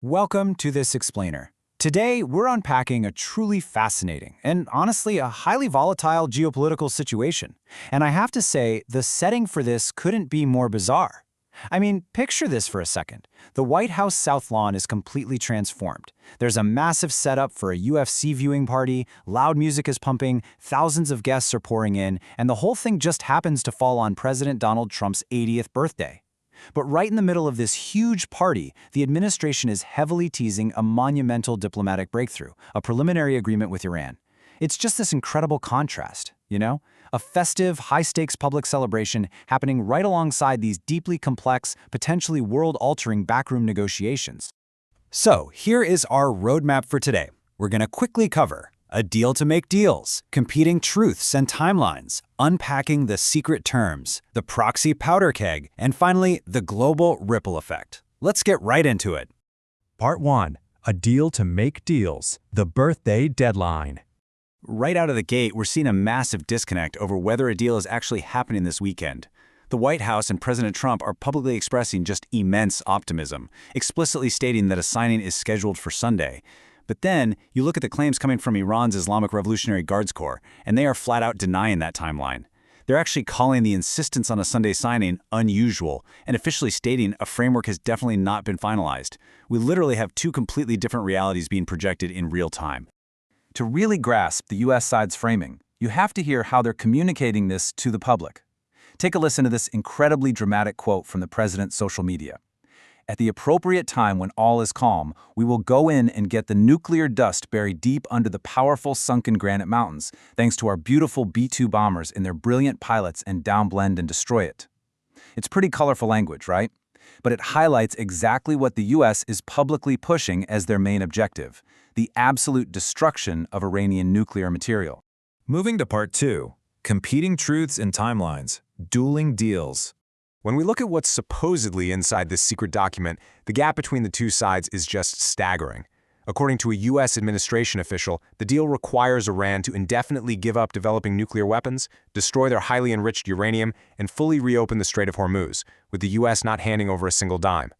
Welcome to this explainer. Today, we're unpacking a truly fascinating and honestly a highly volatile geopolitical situation. And I have to say, the setting for this couldn't be more bizarre. I mean, picture this for a second. The White House South Lawn is completely transformed. There's a massive setup for a UFC viewing party, loud music is pumping, thousands of guests are pouring in, and the whole thing just happens to fall on President Donald Trump's 80th birthday. But right in the middle of this huge party, the administration is heavily teasing a monumental diplomatic breakthrough, a preliminary agreement with Iran. It's just this incredible contrast, you know? A festive, high-stakes public celebration happening right alongside these deeply complex, potentially world-altering backroom negotiations. So, here is our roadmap for today. We're going to quickly cover a deal to make deals, competing truths and timelines, unpacking the secret terms, the proxy powder keg, and finally, the global ripple effect. Let's get right into it. Part 1. A deal to make deals, the birthday deadline. Right out of the gate, we're seeing a massive disconnect over whether a deal is actually happening this weekend. The White House and President Trump are publicly expressing just immense optimism, explicitly stating that a signing is scheduled for Sunday. But then, you look at the claims coming from Iran's Islamic Revolutionary Guards Corps, and they are flat out denying that timeline. They're actually calling the insistence on a Sunday signing unusual, and officially stating a framework has definitely not been finalized. We literally have two completely different realities being projected in real time. To really grasp the U.S. side's framing, you have to hear how they're communicating this to the public. Take a listen to this incredibly dramatic quote from the president's social media. At the appropriate time when all is calm, we will go in and get the nuclear dust buried deep under the powerful sunken granite mountains, thanks to our beautiful B-2 bombers and their brilliant pilots, and downblend and destroy it. It's pretty colorful language, right? But it highlights exactly what the U.S. is publicly pushing as their main objective: the absolute destruction of Iranian nuclear material. Moving to Part 2. Competing truths and timelines, dueling deals. When we look at what's supposedly inside this secret document, the gap between the two sides is just staggering. According to a U.S. administration official, the deal requires Iran to indefinitely give up developing nuclear weapons, destroy their highly enriched uranium, and fully reopen the Strait of Hormuz, with the U.S. not handing over a single dime.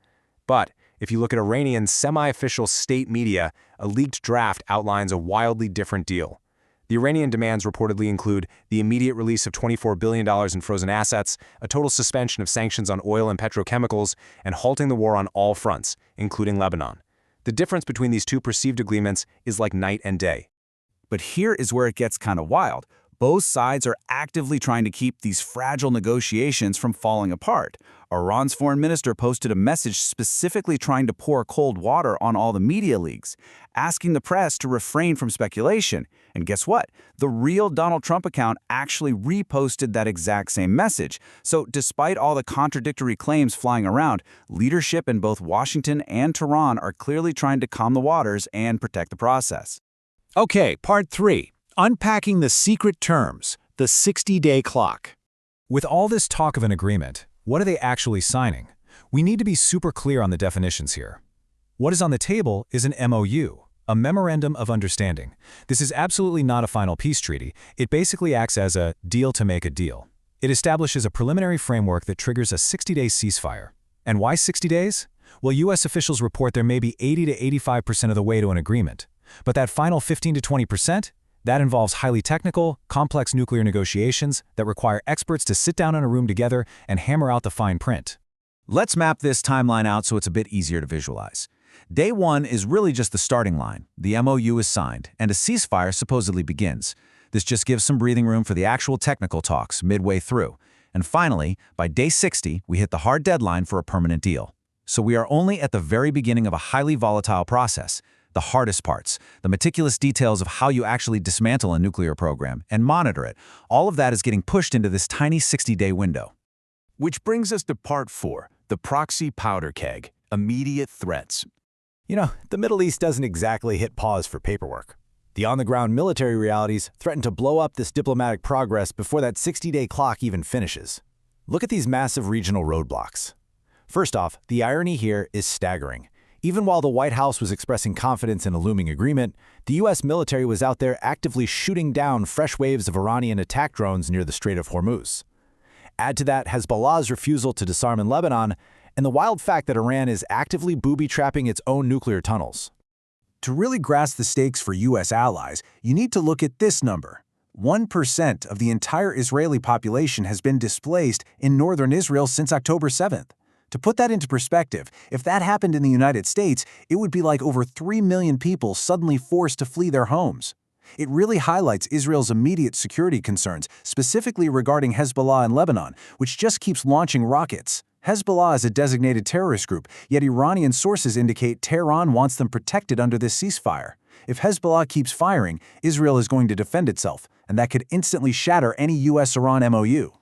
But if you look at Iranian semi-official state media, a leaked draft outlines a wildly different deal. The Iranian demands reportedly include the immediate release of $24 billion in frozen assets, a total suspension of sanctions on oil and petrochemicals, and halting the war on all fronts, including Lebanon. The difference between these two perceived agreements is like night and day. But here is where it gets kind of wild. Both sides are actively trying to keep these fragile negotiations from falling apart. Iran's foreign minister posted a message specifically trying to pour cold water on all the media leaks, asking the press to refrain from speculation. And guess what? The real Donald Trump account actually reposted that exact same message. So despite all the contradictory claims flying around, leadership in both Washington and Tehran are clearly trying to calm the waters and protect the process. Okay, Part 3. Unpacking the secret terms, the 60-day clock. With all this talk of an agreement, what are they actually signing? We need to be super clear on the definitions here. What is on the table is an MOU, a memorandum of understanding. This is absolutely not a final peace treaty. It basically acts as a deal to make a deal. It establishes a preliminary framework that triggers a 60-day ceasefire. And why 60 days? Well, U.S. officials report there may be 80 to 85% of the way to an agreement. But that final 15 to 20%? That involves highly technical, complex nuclear negotiations that require experts to sit down in a room together and hammer out the fine print. Let's map this timeline out so it's a bit easier to visualize. Day 1 is really just the starting line. The MOU is signed, and a ceasefire supposedly begins. This just gives some breathing room for the actual technical talks midway through. And finally, by day 60, we hit the hard deadline for a permanent deal. So we are only at the very beginning of a highly volatile process. The hardest parts, the meticulous details of how you actually dismantle a nuclear program and monitor it, all of that is getting pushed into this tiny 60-day window. Which brings us to Part 4, the proxy powder keg, immediate threats. You know, the Middle East doesn't exactly hit pause for paperwork. The on-the-ground military realities threaten to blow up this diplomatic progress before that 60-day clock even finishes. Look at these massive regional roadblocks. First off, the irony here is staggering. Even while the White House was expressing confidence in a looming agreement, the U.S. military was out there actively shooting down fresh waves of Iranian attack drones near the Strait of Hormuz. Add to that Hezbollah's refusal to disarm in Lebanon, and the wild fact that Iran is actively booby-trapping its own nuclear tunnels. To really grasp the stakes for U.S. allies, you need to look at this number. 1% of the entire Israeli population has been displaced in northern Israel since October 7th. To put that into perspective, if that happened in the United States, it would be like over 3 million people suddenly forced to flee their homes. It really highlights Israel's immediate security concerns, specifically regarding Hezbollah in Lebanon, which just keeps launching rockets. Hezbollah is a designated terrorist group, yet Iranian sources indicate Tehran wants them protected under this ceasefire. If Hezbollah keeps firing, Israel is going to defend itself, and that could instantly shatter any U.S.-Iran MOU.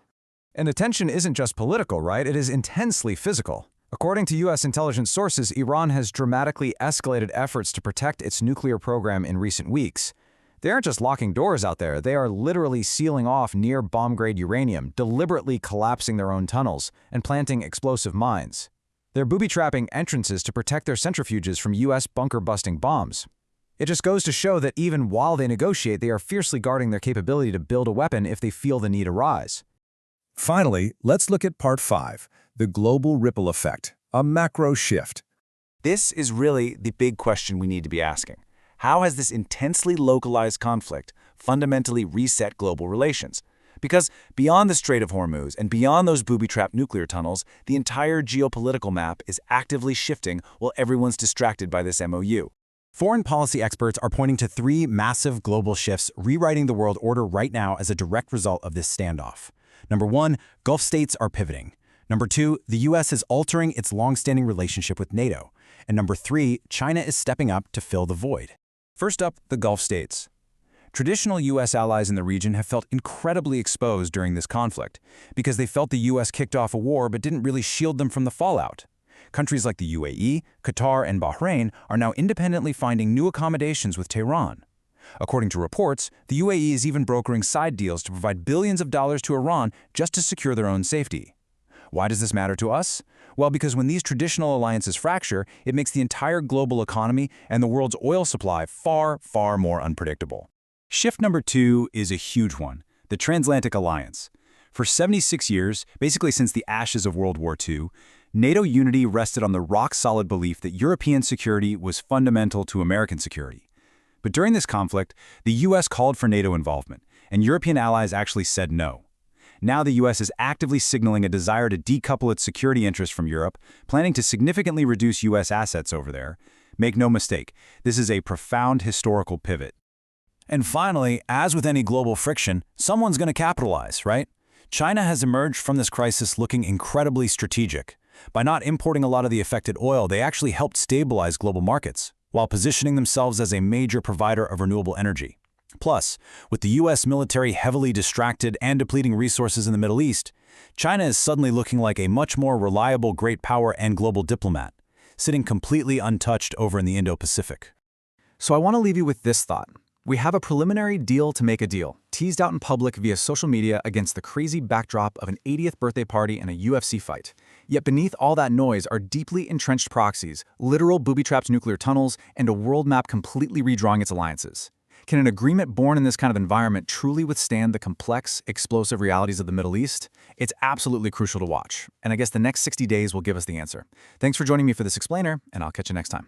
And the tension isn't just political, right? It is intensely physical. According to U.S. intelligence sources, Iran has dramatically escalated efforts to protect its nuclear program in recent weeks. They aren't just locking doors out there, they are literally sealing off near bomb-grade uranium, deliberately collapsing their own tunnels, and planting explosive mines. They're booby-trapping entrances to protect their centrifuges from U.S. bunker-busting bombs. It just goes to show that even while they negotiate, they are fiercely guarding their capability to build a weapon if they feel the need arise. Finally, let's look at Part 5, the global ripple effect, a macro shift. This is really the big question we need to be asking. How has this intensely localized conflict fundamentally reset global relations? Because beyond the Strait of Hormuz and beyond those booby-trapped nuclear tunnels, the entire geopolitical map is actively shifting while everyone's distracted by this MOU. Foreign policy experts are pointing to 3 massive global shifts rewriting the world order right now as a direct result of this standoff. Number 1, Gulf states are pivoting. Number 2, the U.S. is altering its long-standing relationship with NATO. And number 3, China is stepping up to fill the void. First up, the Gulf states. Traditional U.S. allies in the region have felt incredibly exposed during this conflict because they felt the U.S. kicked off a war but didn't really shield them from the fallout. Countries like the UAE, Qatar, and Bahrain are now independently finding new accommodations with Tehran. According to reports, the UAE is even brokering side deals to provide billions of dollars to Iran just to secure their own safety. Why does this matter to us? Well, because when these traditional alliances fracture, it makes the entire global economy and the world's oil supply far, far more unpredictable. Shift number 2 is a huge one, the Transatlantic Alliance. For 76 years, basically since the ashes of World War II, NATO unity rested on the rock-solid belief that European security was fundamental to American security. But during this conflict, the U.S. called for NATO involvement, and European allies actually said no. Now the U.S. is actively signaling a desire to decouple its security interests from Europe, planning to significantly reduce U.S. assets over there. Make no mistake, this is a profound historical pivot. And finally, as with any global friction, someone's going to capitalize, right? China has emerged from this crisis looking incredibly strategic. By not importing a lot of the affected oil, they actually helped stabilize global markets, while positioning themselves as a major provider of renewable energy. Plus, with the U.S. military heavily distracted and depleting resources in the Middle East, China is suddenly looking like a much more reliable great power and global diplomat, sitting completely untouched over in the Indo-Pacific. So I want to leave you with this thought. We have a preliminary deal to make a deal, teased out in public via social media against the crazy backdrop of an 80th birthday party and a UFC fight. Yet beneath all that noise are deeply entrenched proxies, literal booby-trapped nuclear tunnels, and a world map completely redrawing its alliances. Can an agreement born in this kind of environment truly withstand the complex, explosive realities of the Middle East? It's absolutely crucial to watch, and I guess the next 60 days will give us the answer. Thanks for joining me for this explainer, and I'll catch you next time.